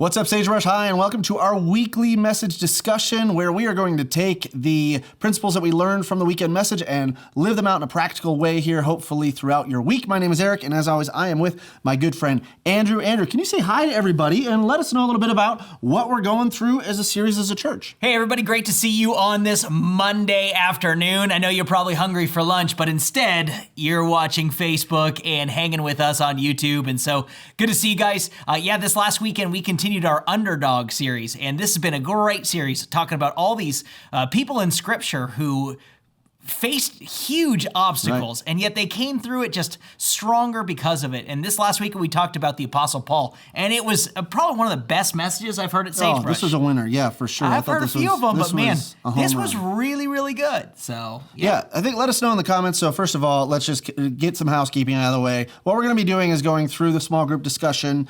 What's up, Sagebrush? Hi, and welcome to our weekly message discussion where we are going to take the principles that we learned from the weekend message and live them out in a practical way here, hopefully throughout your week. My name is Eric, and as always, I am with my good friend, Andrew. Andrew, can you say hi to everybody and let us know a little bit about what we're going through as a series as a church? Hey, everybody, great to see you on this Monday afternoon. I know you're probably hungry for lunch, but instead, you're watching Facebook and hanging with us on YouTube, and so good to see you guys. This last weekend, we continued our Underdog series, and this has been a great series talking about all these people in Scripture who faced huge obstacles, right, and yet they came through it just stronger because of it. And this last week we talked about the Apostle Paul, and it was probably one of the best messages I've heard at Sagebrush. Oh, this was a winner, yeah, for sure. I've heard a few of them, but man, this was really, really good. So, yeah, I think let us know in the comments. So first of all, let's just get some housekeeping out of the way. What we're going to be doing is going through the small group discussion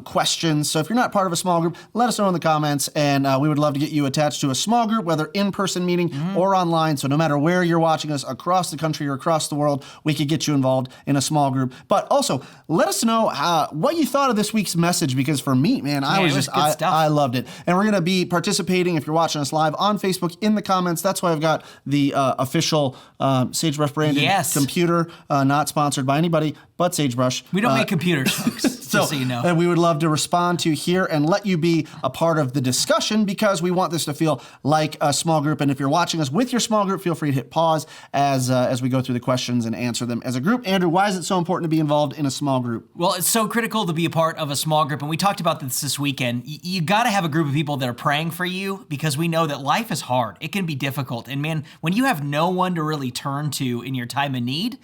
questions. So if you're not part of a small group, let us know in the comments, and we would love to get you attached to a small group, whether in-person meeting or online. So no matter where you're watching us across the country or across the world, we could get you involved in a small group. But also, let us know what you thought of this week's message, because for me, man, I loved it. And we're going to be participating, if you're watching us live on Facebook, in the comments. That's why I've got the official Sagebrush branded computer, not sponsored by anybody but Sagebrush. We don't make computers, folks, just so you know. And we would love to respond to here and let you be a part of the discussion, because we want this to feel like a small group. And if you're watching us with your small group, feel free to hit pause as we go through the questions and answer them as a group. Andrew, why is it so important to be involved in a small group? Well, it's so critical to be a part of a small group, and we talked about this weekend. You got to have a group of people that are praying for you, because we know that life is hard. It can be difficult, and man, when you have no one to really turn to in your time of need,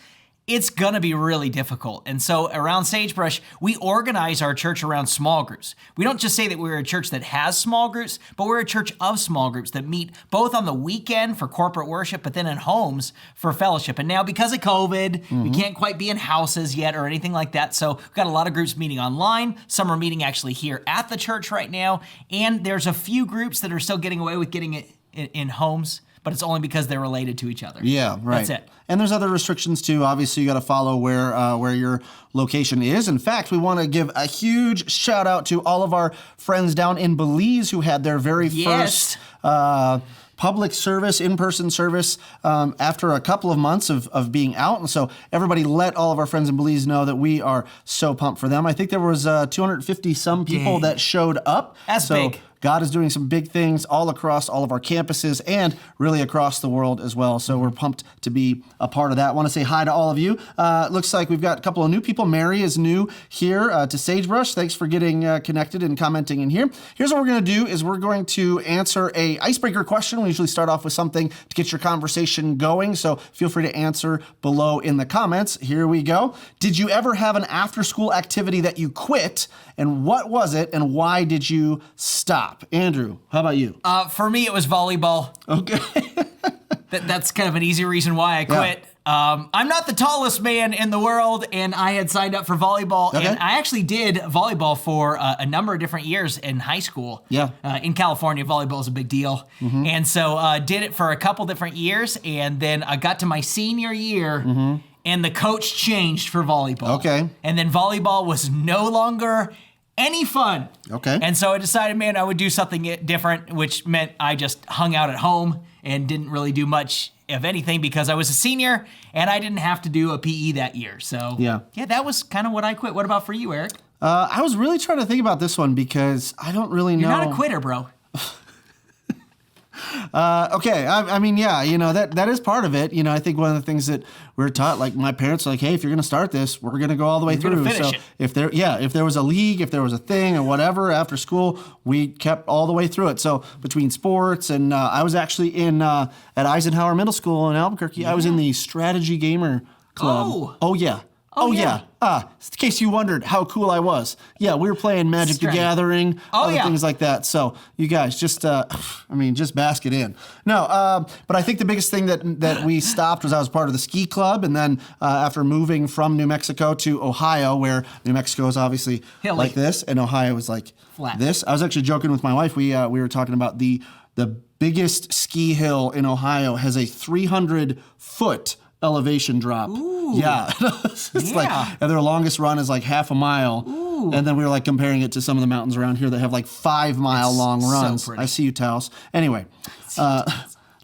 it's gonna be really difficult. And so around Sagebrush, we organize our church around small groups. We don't just say that we're a church that has small groups, but we're a church of small groups that meet both on the weekend for corporate worship, but then in homes for fellowship. And now because of COVID, we can't quite be in houses yet or anything like that. So we've got a lot of groups meeting online. Some are meeting actually here at the church right now. And there's a few groups that are still getting away with getting it in homes, but it's only because they're related to each other. Yeah, right. That's it. And there's other restrictions too. Obviously, you got to follow where your location is. In fact, we want to give a huge shout out to all of our friends down in Belize who had their very first public service, in-person service after a couple of months of being out. And so everybody let all of our friends in Belize know that we are so pumped for them. I think there was 250 some people that showed up. That's big. God is doing some big things all across all of our campuses and really across the world as well. So we're pumped to be a part of that. I want to say hi to all of you. Looks like we've got a couple of new people. Mary is new here to Sagebrush. Thanks for getting connected and commenting in here. Here's what we're going to do is we're going to answer a icebreaker question. We usually start off with something to get your conversation going. So feel free to answer below in the comments. Here we go. Did you ever have an after-school activity that you quit? And what was it? And why did you stop? Andrew, how about you? For me, it was volleyball. Okay. That's kind of an easy reason why I quit. Yeah. I'm not the tallest man in the world, and I had signed up for volleyball, and I actually did volleyball for a number of different years in high school. Yeah. In California, volleyball is a big deal. And so did it for a couple different years, and then I got to my senior year, and the coach changed for volleyball. Okay. And then volleyball was no longer any fun. Okay. And so I decided, man, I would do something different, which meant I just hung out at home and didn't really do much of anything because I was a senior and I didn't have to do a PE that year. So yeah, that was kind of what I quit. What about for you, Eric? I was really trying to think about this one because I don't really know. You're not a quitter, bro. Okay, I mean, yeah, you know, that is part of it. You know, I think one of the things that we're taught, like my parents are like, hey, if you're going to start this, we're going to go all the way through. So if there was a league, if there was a thing or whatever after school, we kept all the way through it. So between sports and I was actually at Eisenhower Middle School in Albuquerque. I was in the Strategy Gamer Club. Oh yeah. In case you wondered how cool I was. Yeah, we were playing Magic the Gathering, things like that. So you guys just, just bask it in. No, but I think the biggest thing that we stopped was I was part of the ski club. And then after moving from New Mexico to Ohio, where New Mexico is obviously hilly, like this, and Ohio is like flat. This. I was actually joking with my wife. We were talking about the biggest ski hill in Ohio has a 300-foot elevation drop. Ooh. Yeah. It's like, and their longest run is like half a mile. Ooh. Ooh. And then we were like comparing it to some of the mountains around here that have like 5-mile long runs. pretty. I see you, Taos. Anyway,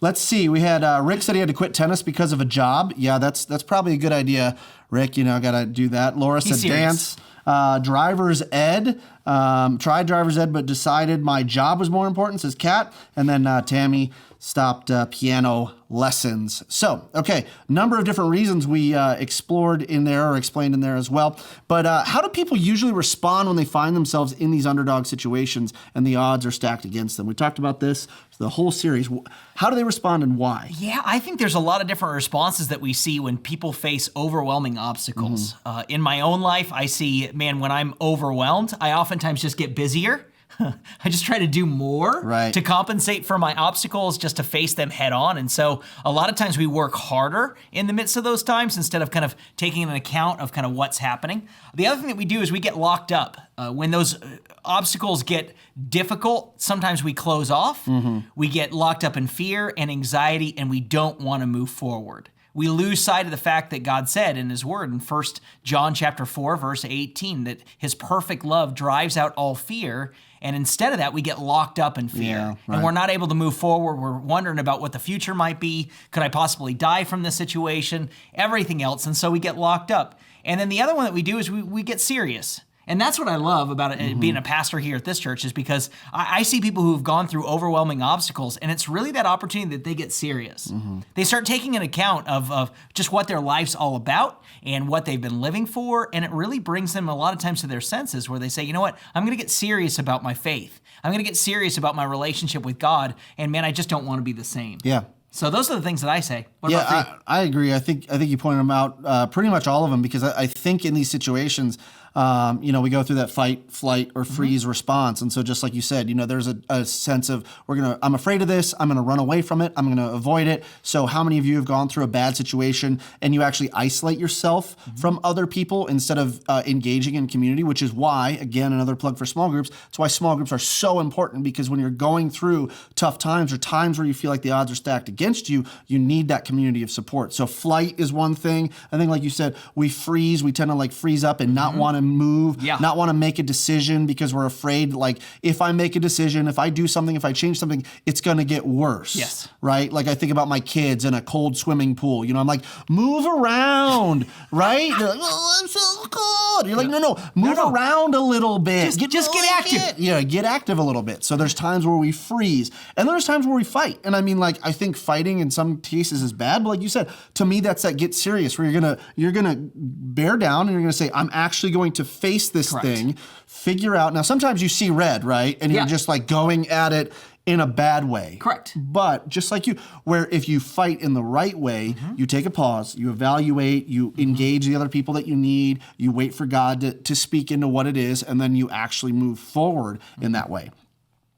let's see. We had Rick said he had to quit tennis because of a job. Yeah, that's probably a good idea, Rick. You know, got to do that. Laura said serious. dance. Driver's ed. Tried driver's ed, but decided my job was more important, says Kat. And then Tammy stopped piano lessons. So, okay, number of different reasons we explored in there or explained in there as well. But how do people usually respond when they find themselves in these underdog situations and the odds are stacked against them? We talked about this the whole series. How do they respond and why? Yeah, I think there's a lot of different responses that we see when people face overwhelming obstacles. In my own life, I see, man, when I'm overwhelmed, I oftentimes just get busier. I just try to do more to compensate for my obstacles, just to face them head on. And so a lot of times we work harder in the midst of those times instead of kind of taking an account of kind of what's happening. The other thing that we do is we get locked up. When those obstacles get difficult, sometimes we close off. We get locked up in fear and anxiety, and we don't want to move forward. We lose sight of the fact that God said in his word in 1 John chapter 4, verse 18, that his perfect love drives out all fear. And instead of that, we get locked up in fear. And we're not able to move forward. We're wondering about what the future might be. Could I possibly die from this situation? Everything else. And so we get locked up. And then the other one that we do is we get serious. And that's what I love about it, being a pastor here at this church, is because I see people who've gone through overwhelming obstacles, and it's really that opportunity that they get serious. They start taking an account of just what their life's all about and what they've been living for, and it really brings them a lot of times to their senses where they say, you know what, I'm going to get serious about my faith. I'm going to get serious about my relationship with God, and man, I just don't want to be the same. Yeah. So those are the things that I say. What about for you? I agree. I think you pointed them out, pretty much all of them, because I think in these situations, we go through that fight, flight, or freeze response. And so just like you said, there's a sense of I'm afraid of this. I'm going to run away from it. I'm going to avoid it. So how many of you have gone through a bad situation and you actually isolate yourself from other people instead of engaging in community, which is why, again, another plug for small groups. It's why small groups are so important, because when you're going through tough times or times where you feel like the odds are stacked against you, you need that community of support. So flight is one thing. I think, like you said, we freeze. We tend to freeze up and not want to move, not want to make a decision because we're afraid, if I make a decision, if I do something, if I change something, it's going to get worse. Yes. Right? Like I think about my kids in a cold swimming pool. I'm like, move around, right? They're like, oh, I'm so cold. You're like, no, move around a little bit. Just get active. Yeah, get active a little bit. So there's times where we freeze, and there's times where we fight. And I mean, I think fighting in some cases is bad, but like you said, to me, that's that get serious, where you're gonna bear down and you're gonna say, I'm actually going to face this thing, figure out. Now, sometimes you see red, right? And you're just going at it in a bad way. Correct. But just like where if you fight in the right way, you take a pause, you evaluate, you engage the other people that you need, you wait for God to speak into what it is, and then you actually move forward in that way.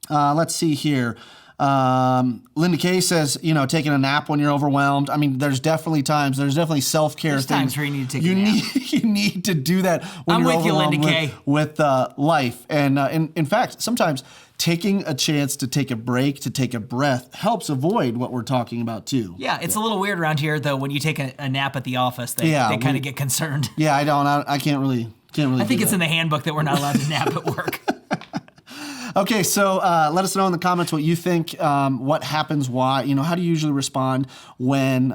Let's see here. Linda Kay says, taking a nap when you're overwhelmed. I mean, there's definitely self-care There's things. times where you need to take a nap. You need to do that when you're overwhelmed with life. And in fact, sometimes taking a chance to take a break, to take a breath, helps avoid what we're talking about too. Yeah, it's a little weird around here though. When you take a nap at the office, they kind of get concerned. Yeah, I can't really. I think it's in the handbook that we're not allowed to nap at work. Okay, so let us know in the comments what you think, what happens, why, how do you usually respond when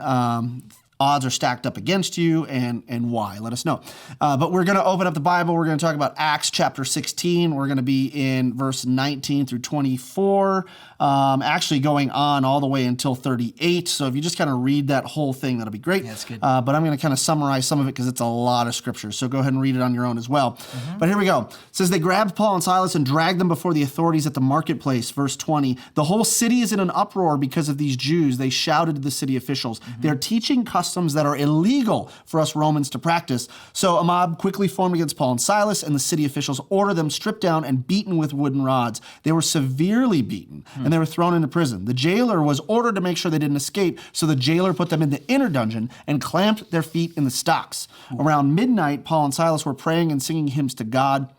odds are stacked up against you, and why. Let us know. But we're going to open up the Bible. We're going to talk about Acts chapter 16. We're going to be in verse 19 through 24, actually going on all the way until 38. So if you just kind of read that whole thing, that'll be great. That's good. But I'm going to kind of summarize some of it because it's a lot of scripture. So go ahead and read it on your own as well. But here we go. It says, they grabbed Paul and Silas and dragged them before the authorities at the marketplace. Verse 20, the whole city is in an uproar because of these Jews. They shouted to the city officials. They're teaching customs that are illegal for us Romans to practice. So a mob quickly formed against Paul and Silas, and the city officials ordered them stripped down and beaten with wooden rods. They were severely beaten, and they were thrown into prison. The jailer was ordered to make sure they didn't escape, so the jailer put them in the inner dungeon and clamped their feet in the stocks. Around midnight, Paul and Silas were praying and singing hymns to God.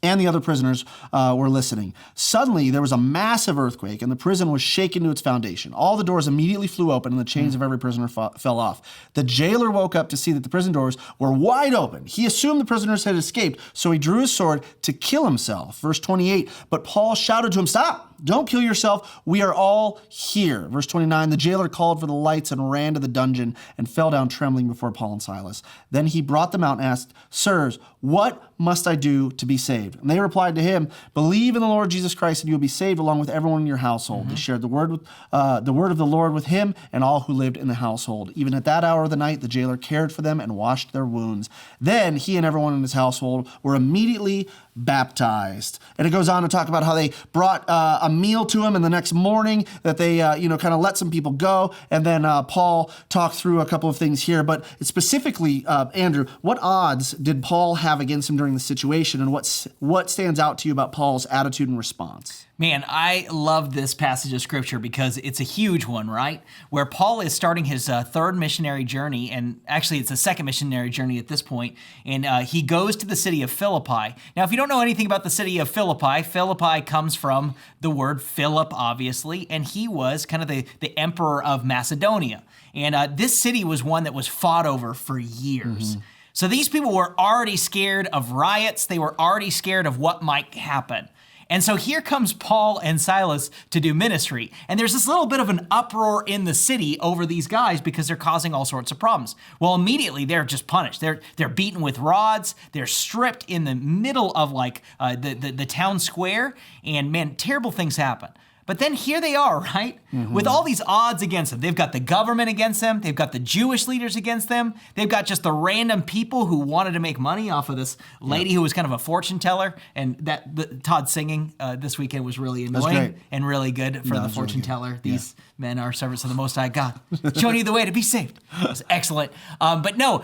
and the other prisoners were listening. Suddenly, there was a massive earthquake, and the prison was shaken to its foundation. All the doors immediately flew open, and the chains of every prisoner fell off. The jailer woke up to see that the prison doors were wide open. He assumed the prisoners had escaped, so he drew his sword to kill himself. Verse 28, but Paul shouted to him, "Stop! Don't kill yourself. We are all here." Verse 29, the jailer called for the lights and ran to the dungeon and fell down trembling before Paul and Silas. Then he brought them out and asked, "Sirs, what must I do to be saved?" And they replied to him, "Believe in the Lord Jesus Christ and you will be saved along with everyone in your household." They shared the word of the Lord with him and all who lived in the household. Even at that hour of the night, the jailer cared for them and washed their wounds. Then he and everyone in his household were immediately baptized. And it goes on to talk about how they brought a meal to him, and the next morning that they, kind of let some people go. And then Paul talked through a couple of things here. But specifically, Andrew, what odds did Paul have against him during the situation, and what stands out to you about Paul's attitude and response? Man, I love this passage of scripture because it's a huge one, right? Where Paul is starting his third missionary journey, and actually it's a second missionary journey at this point, and he goes to the city of Philippi. Now, if you don't know anything about the city of Philippi, Philippi comes from the word Philip, obviously, and he was kind of the emperor of Macedonia. And this city was one that was fought over for years. So these people were already scared of riots. They were already scared of what might happen. And so here comes Paul and Silas to do ministry. And there's this little bit of an uproar in the city over these guys because they're causing all sorts of problems. Well, immediately they're just punished. They're beaten with rods. They're stripped in the middle of the town square. And man, terrible things happen. But then here they are, right? With all these odds against them. They've got the government against them. They've got the Jewish leaders against them. They've got just the random people who wanted to make money off of this lady who was kind of a fortune teller. And Todd singing this weekend was really annoying and really good for the fortune teller. These men are servants of the Most High God, showing you the way to be saved. It was excellent. But no,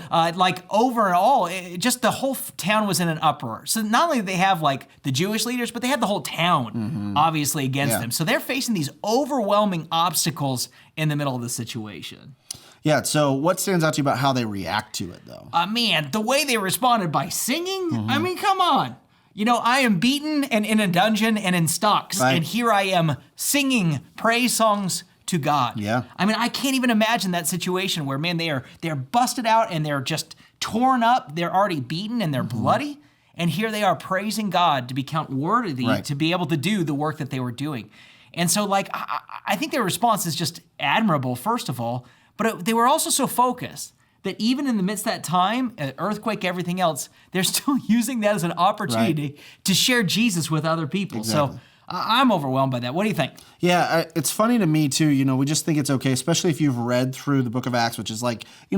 overall, just the whole town was in an uproar. So not only did they have the Jewish leaders, but they had the whole town obviously against them. So they're facing these overwhelming obstacles in the middle of the situation. Yeah, so what stands out to you about how they react to it, though? Man, the way they responded by singing, I mean, come on. I am beaten and in a dungeon and in stocks, and here I am singing praise songs to God. Yeah. I mean, I can't even imagine that situation where, man, they're busted out and they're just torn up, they're already beaten and they're bloody, and here they are praising God to be counted worthy to be able to do the work that they were doing. And so, I think their response is just admirable, first of all, but they were also so focused that even in the midst of that time, earthquake, everything else, they're still using that as an opportunity to share Jesus with other people. Exactly. So I'm overwhelmed by that. What do you think? Yeah, it's funny to me too. We just think it's okay, especially if you've read through the book of Acts, which is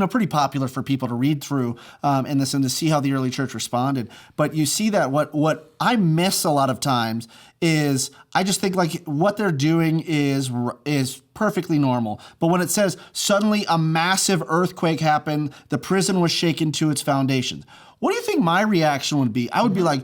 pretty popular for people to read through and to see how the early church responded. But you see that what I miss a lot of times is I just think what they're doing is perfectly normal. But when it says suddenly a massive earthquake happened, the prison was shaken to its foundations. What do you think my reaction would be? I would be like,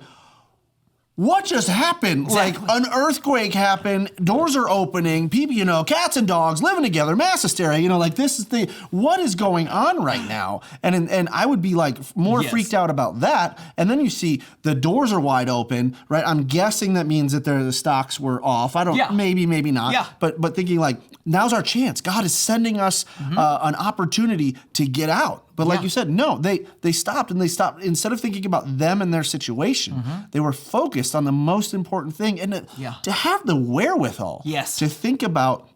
what just happened? Exactly. An earthquake happened, doors are opening, people, cats and dogs living together, mass hysteria, this is what is going on right now? And I would be more freaked out about that. And then you see the doors are wide open, right? I'm guessing that means that the stocks were off. I don't, maybe not. Yeah. But thinking now's our chance. God is sending us an opportunity to get out. But you said, no, they stopped, and they stopped. Instead of thinking about them and their situation, they were focused on the most important thing. And to have the wherewithal to think about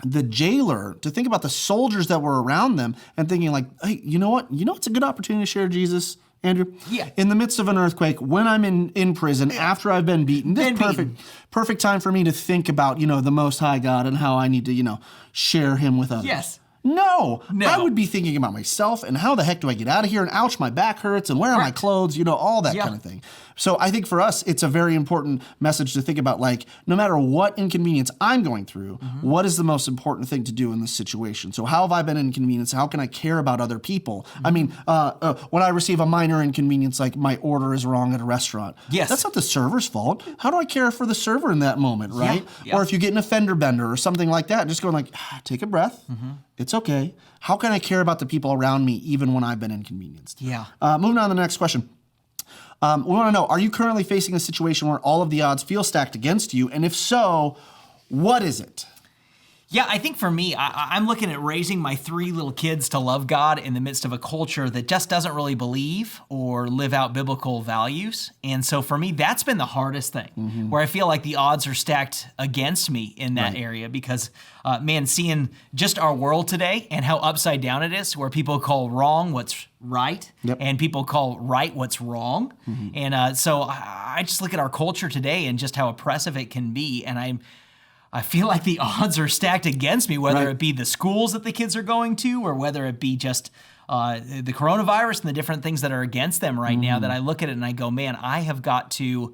the jailer, to think about the soldiers that were around them and thinking hey, you know what? It's a good opportunity to share Jesus, Andrew? Yeah. In the midst of an earthquake, when I'm in prison, after I've been beaten, this is perfect time for me to think about, the Most High God and how I need to, share him with others. Yes. No, I would be thinking about myself and how the heck do I get out of here, and ouch, my back hurts, and where are my clothes, all that kind of thing. So I think for us, it's a very important message to think about, no matter what inconvenience I'm going through, what is the most important thing to do in this situation? So how have I been inconvenienced? How can I care about other people? I mean, when I receive a minor inconvenience, like my order is wrong at a restaurant, that's not the server's fault. How do I care for the server in that moment, right? Or if you get an offender bender or something like that, just going take a breath. It's okay. How can I care about the people around me even when I've been inconvenienced? Yeah. Moving on to the next question. We want to know, are you currently facing a situation where all of the odds feel stacked against you? And if so, what is it? Yeah, I think for me, I'm looking at raising my 3 little kids to love God in the midst of a culture that just doesn't really believe or live out biblical values. And so for me, that's been the hardest thing, where I feel like the odds are stacked against me in that area because, man, seeing just our world today and how upside down it is, where people call wrong what's right and people call right what's wrong. And so I just look at our culture today and just how oppressive it can be. And I feel like the odds are stacked against me, whether it be the schools that the kids are going to or whether it be just the coronavirus and the different things that are against them right now, that I look at it and I go, man, I have got to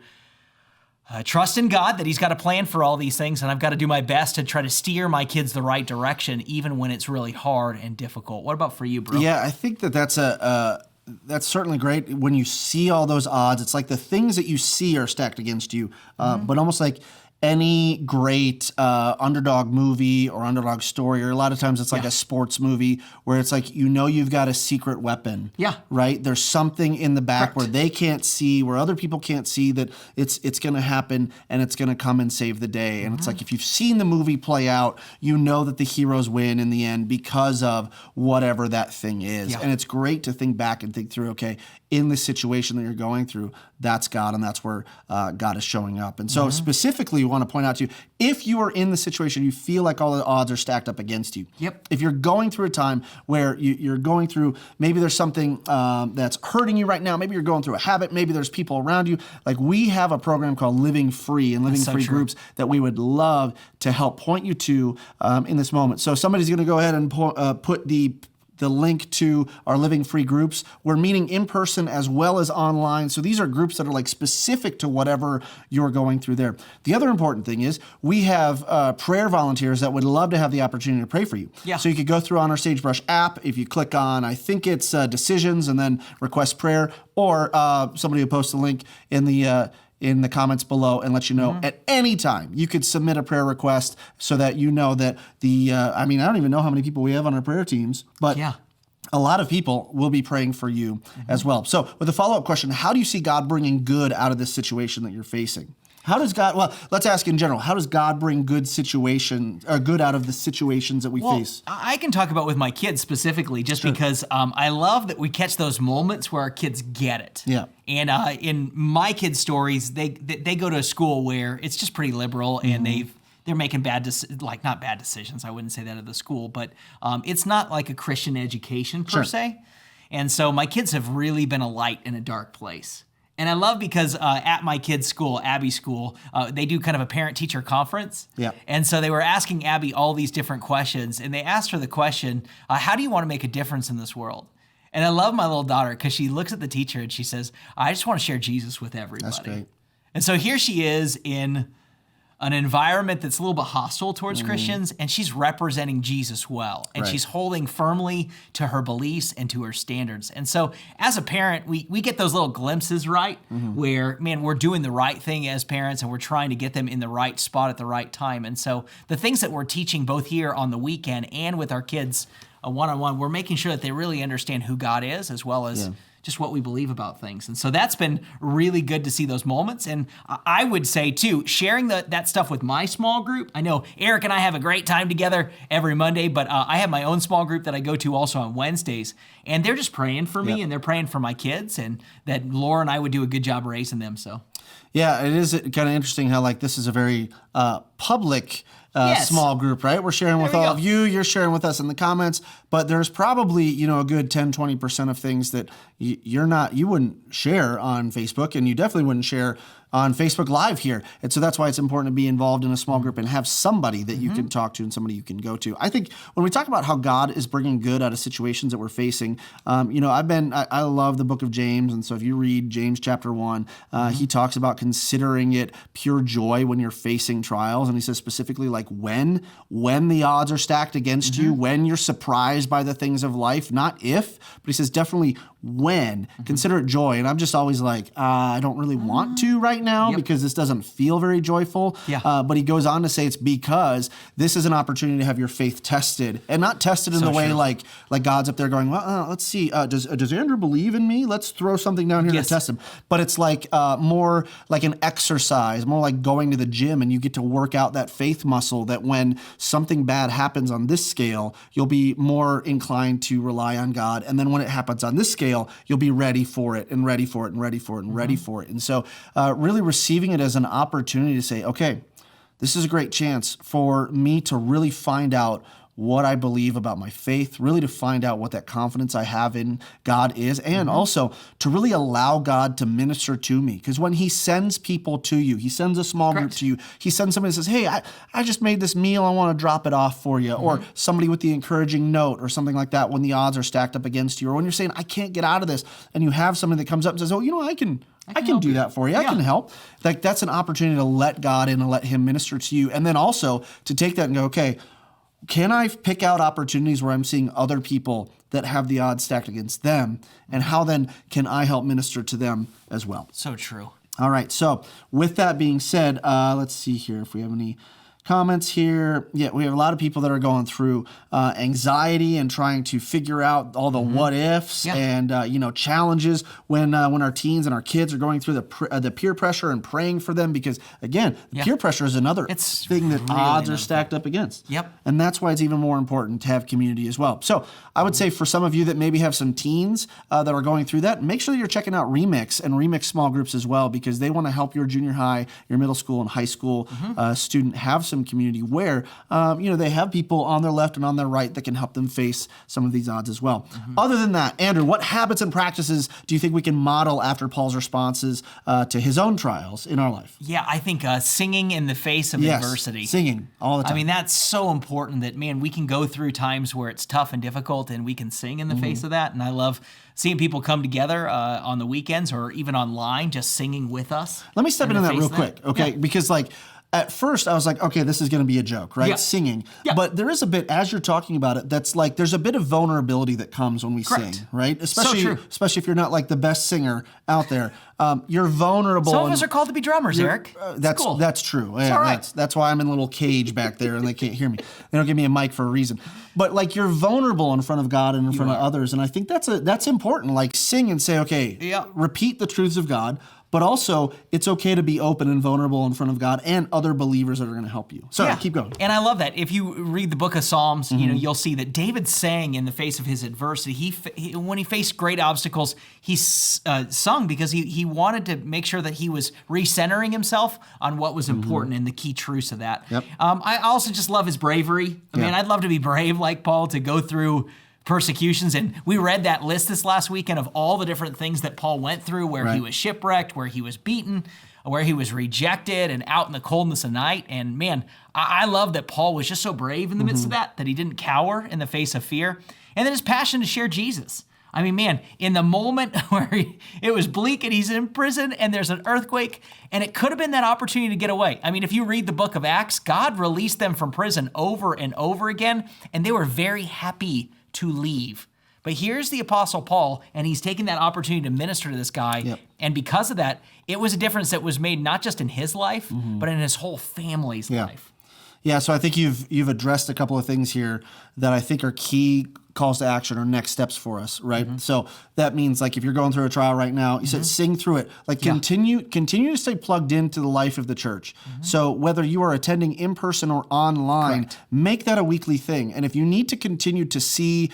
trust in God that he's got a plan for all these things, and I've got to do my best to try to steer my kids the right direction, even when it's really hard and difficult. What about for you, bro? Yeah, I think that's that's certainly great. When you see all those odds, it's like the things that you see are stacked against you, but almost like any great underdog movie or underdog story, or a lot of times it's like a sports movie where it's like, you've got a secret weapon. Yeah. Right? There's something in the back where they can't see, where other people can't see, that it's going to happen and it's going to come and save the day. And it's like, if you've seen the movie play out, you know that the heroes win in the end because of whatever that thing is. And it's great to think back and think through, okay, in the situation that you're going through, that's God, and that's where God is showing up. And so specifically, we want to point out to you, if you are in the situation, you feel like all the odds are stacked up against you. If you're going through a time where you're going through, maybe there's something that's hurting you right now, maybe you're going through a habit, maybe there's people around you, like we have a program called Living Free and Living Free Groups that we would love to help point you to in this moment. So somebody's going to go ahead and put the link to our Living Free groups. We're meeting in person as well as online. So these are groups that are like specific to whatever you're going through there. The other important thing is we have prayer volunteers that would love to have the opportunity to pray for you. So you could go through on our Sagebrush app. If you click on, I think it's decisions and then request prayer, or somebody will post a link in the comments below and let you know at any time you could submit a prayer request, so that you know that I don't even know how many people we have on our prayer teams, but a lot of people will be praying for you as well. So with a follow-up question, how do you see God bringing good out of this situation that you're facing? How does God, well, let's ask in general, how does God bring good out of the situations that we face? I can talk about with my kids specifically, just because I love that we catch those moments where our kids get it. And in my kids' stories, they go to a school where it's just pretty liberal, and they're making not bad decisions. I wouldn't say that at the school, but it's not like a Christian education per se. And so my kids have really been a light in a dark place. And I love because at my kids' school, Abby's school, they do kind of a parent-teacher conference. And so they were asking Abby all these different questions. And they asked her the question, how do you want to make a difference in this world? And I love my little daughter because she looks at the teacher and she says, I just want to share Jesus with everybody. That's great. And so here she is in an environment that's a little bit hostile towards Christians, and she's representing Jesus well, and she's holding firmly to her beliefs and to her standards. And so as a parent, we get those little glimpses, right, where, man, we're doing the right thing as parents, and we're trying to get them in the right spot at the right time. And so the things that we're teaching both here on the weekend and with our kids one-on-one, we're making sure that they really understand who God is, as well as just what we believe about things. And so that's been really good to see those moments. And I would say, too, sharing that stuff with my small group. I know Eric and I have a great time together every Monday, but I have my own small group that I go to also on Wednesdays. And they're just praying for me, and they're praying for my kids, and that Laura and I would do a good job raising them. So, yeah, it is kind of interesting how, like, this is a very public small group, right? We're sharing with all of you. You're sharing with us in the comments, but there's probably, a good 10, 20% of things that you wouldn't share on Facebook, and you definitely wouldn't share on Facebook Live here. And so that's why it's important to be involved in a small group and have somebody that you can talk to and somebody you can go to. I think when we talk about how God is bringing good out of situations that we're facing, I love the book of James. And so if you read James chapter 1, he talks about considering it pure joy when you're facing trials. And he says specifically, like, when the odds are stacked against you, when you're surprised by the things of life, not if, but he says definitely when, consider it joy. And I'm just always like, I don't really want to right right now because this doesn't feel very joyful. Yeah. But he goes on to say it's because this is an opportunity to have your faith tested, and not tested in the way like God's up there going, well, let's see, does Andrew believe in me? Let's throw something down here to test him. But it's like more like an exercise, more like going to the gym, and you get to work out that faith muscle that when something bad happens on this scale, you'll be more inclined to rely on God. And then when it happens on this scale, you'll be ready for it and ready for it and ready for it and ready for it. And so really receiving it as an opportunity to say, okay, this is a great chance for me to really find out what I believe about my faith, really to find out what that confidence I have in God is, and also to really allow God to minister to me. Because when he sends people to you, he sends a small group to you, he sends somebody that says, hey, I just made this meal, I want to drop it off for you, or somebody with the encouraging note or something like that when the odds are stacked up against you, or when you're saying, I can't get out of this, and you have somebody that comes up and says, oh, I can do that for you. I can help. Like, that's an opportunity to let God in and let him minister to you. And then also to take that and go, okay, can I pick out opportunities where I'm seeing other people that have the odds stacked against them? And how then can I help minister to them as well? So true. All right. So with that being said, let's see here if we have any comments here. Yeah, we have a lot of people that are going through anxiety and trying to figure out all the what ifs and challenges when our teens and our kids are going through the peer pressure and praying for them, because again, peer pressure is another thing that really odds are stacked up against. Yep. And that's why it's even more important to have community as well. So I would say for some of you that maybe have some teens that are going through that, make sure that you're checking out Remix and Remix small groups as well, because they want to help your junior high, your middle school and high school student have some community where they have people on their left and on their right that can help them face some of these odds as well. Other than that, Andrew, what habits and practices do you think we can model after Paul's responses to his own trials in our life? Yeah, I think singing in the face of adversity. Singing all the time. I mean, that's so important that, man, we can go through times where it's tough and difficult and we can sing in the face of that. And I love seeing people come together on the weekends or even online just singing with us. Let me step into that real quick, okay? Because at first, I was like, okay, this is going to be a joke, right? Singing. Yeah. But there is a bit, as you're talking about it, that's like, there's a bit of vulnerability that comes when we sing, right? Especially if you're not like the best singer out there. You're vulnerable. Some of us are called to be drummers, Eric. That's cool. That's true. It's all right. That's why I'm in a little cage back there and they can't hear me. They don't give me a mic for a reason. But like, you're vulnerable in front of God and in front of others. And I think that's important. Like, sing and say, okay, repeat the truths of God. But also, it's okay to be open and vulnerable in front of God and other believers that are going to help you. So keep going. And I love that. If you read the book of Psalms, you'll see that David sang in the face of his adversity. He when he faced great obstacles, he sung because he wanted to make sure that he was recentering himself on what was important and the key truths of that. Yep. I also just love his bravery. I mean, I'd love to be brave like Paul, to go through persecutions. And we read that list this last weekend of all the different things that Paul went through, where he was shipwrecked, where he was beaten, where he was rejected and out in the coldness of night. And man, I love that Paul was just so brave in the midst of that he didn't cower in the face of fear. And then his passion to share Jesus. I mean, man, in the moment where it was bleak and he's in prison and there's an earthquake, and it could have been that opportunity to get away. I mean, if you read the book of Acts, God released them from prison over and over again, and they were very happy to leave. But here's the Apostle Paul, and he's taking that opportunity to minister to this guy. Yep. And because of that, it was a difference that was made not just in his life, but in his whole family's life. Yeah, so I think you've addressed a couple of things here that I think are key calls to action or next steps for us, right? So that means, like, if you're going through a trial right now, you said sing through it. Like, continue to stay plugged into the life of the church. So whether you are attending in person or online, make that a weekly thing. And if you need to continue to see,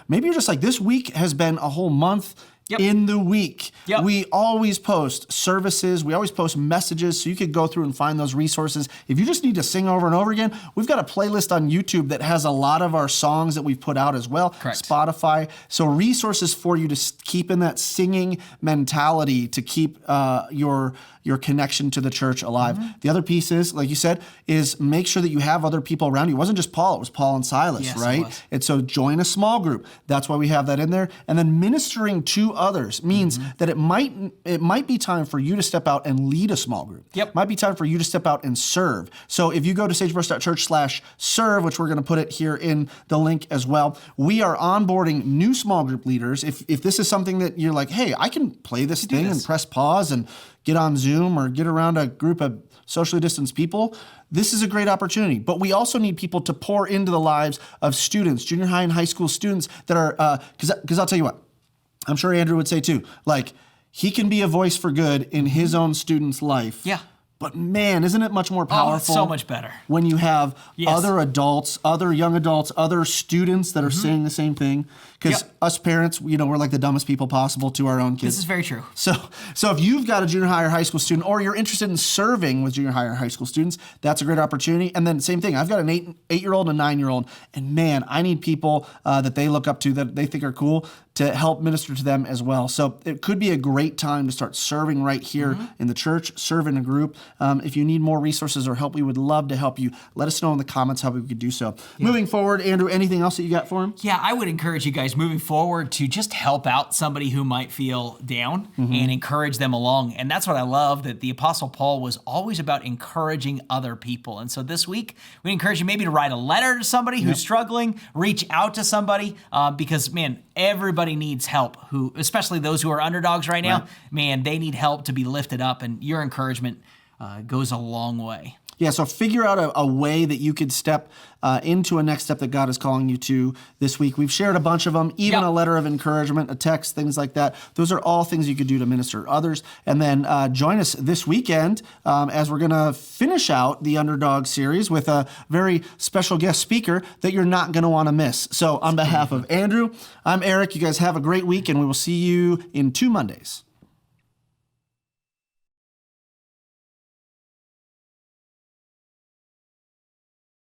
maybe you're just like, this week has been a whole month. In the week, we always post services, we always post messages, so you could go through and find those resources. If you just need to sing over and over again, we've got a playlist on YouTube that has a lot of our songs that we've put out as well. Spotify. So resources for you to keep in that singing mentality, to keep your connection to the church alive. The other piece is, like you said, is make sure that you have other people around you. It wasn't just Paul, it was Paul and Silas, right? And so join a small group. That's why we have that in there. And then ministering to others means that it might be time for you to step out and lead a small group. Might be time for you to step out and serve. So if you go to sagebrush.church/serve, which we're going to put it here in the link as well, we are onboarding new small group leaders. If this is something that you're like, hey, I can play this thing and press pause and get on Zoom or get around a group of socially distanced people, this is a great opportunity. But we also need people to pour into the lives of students, junior high and high school students that are, because I'll tell you what, I'm sure Andrew would say too, like, he can be a voice for good in his own student's life. Yeah. But man, isn't it much more powerful? So much better. When you have other adults, other young adults, other students that are saying the same thing. Because us parents, we're like the dumbest people possible to our own kids. This is very true. So if you've got a junior high or high school student, or you're interested in serving with junior high or high school students, that's a great opportunity. And then same thing, I've got an 8-year-old and a 9-year-old, and man, I need people that they look up to, that they think are cool, to help minister to them as well. So it could be a great time to start serving right here in the church, serve in a group. If you need more resources or help, we would love to help you. Let us know in the comments how we could do so. Moving forward, Andrew, anything else that you got for him? Yeah, I would encourage you guys moving forward to just help out somebody who might feel down and encourage them along. And that's what I love, that the Apostle Paul was always about encouraging other people. And so this week, we encourage you maybe to write a letter to somebody who's struggling, reach out to somebody, because man, everybody needs help, especially those who are underdogs right now. Man, they need help to be lifted up, and your encouragement goes a long way. Yeah, so figure out a way that you could step into a next step that God is calling you to this week. We've shared a bunch of them, even a letter of encouragement, a text, things like that. Those are all things you could do to minister to others. And then join us this weekend as we're going to finish out the Underdog series with a very special guest speaker that you're not going to want to miss. So on behalf of Andrew, I'm Eric. You guys have a great week, and we will see you in 2 Mondays.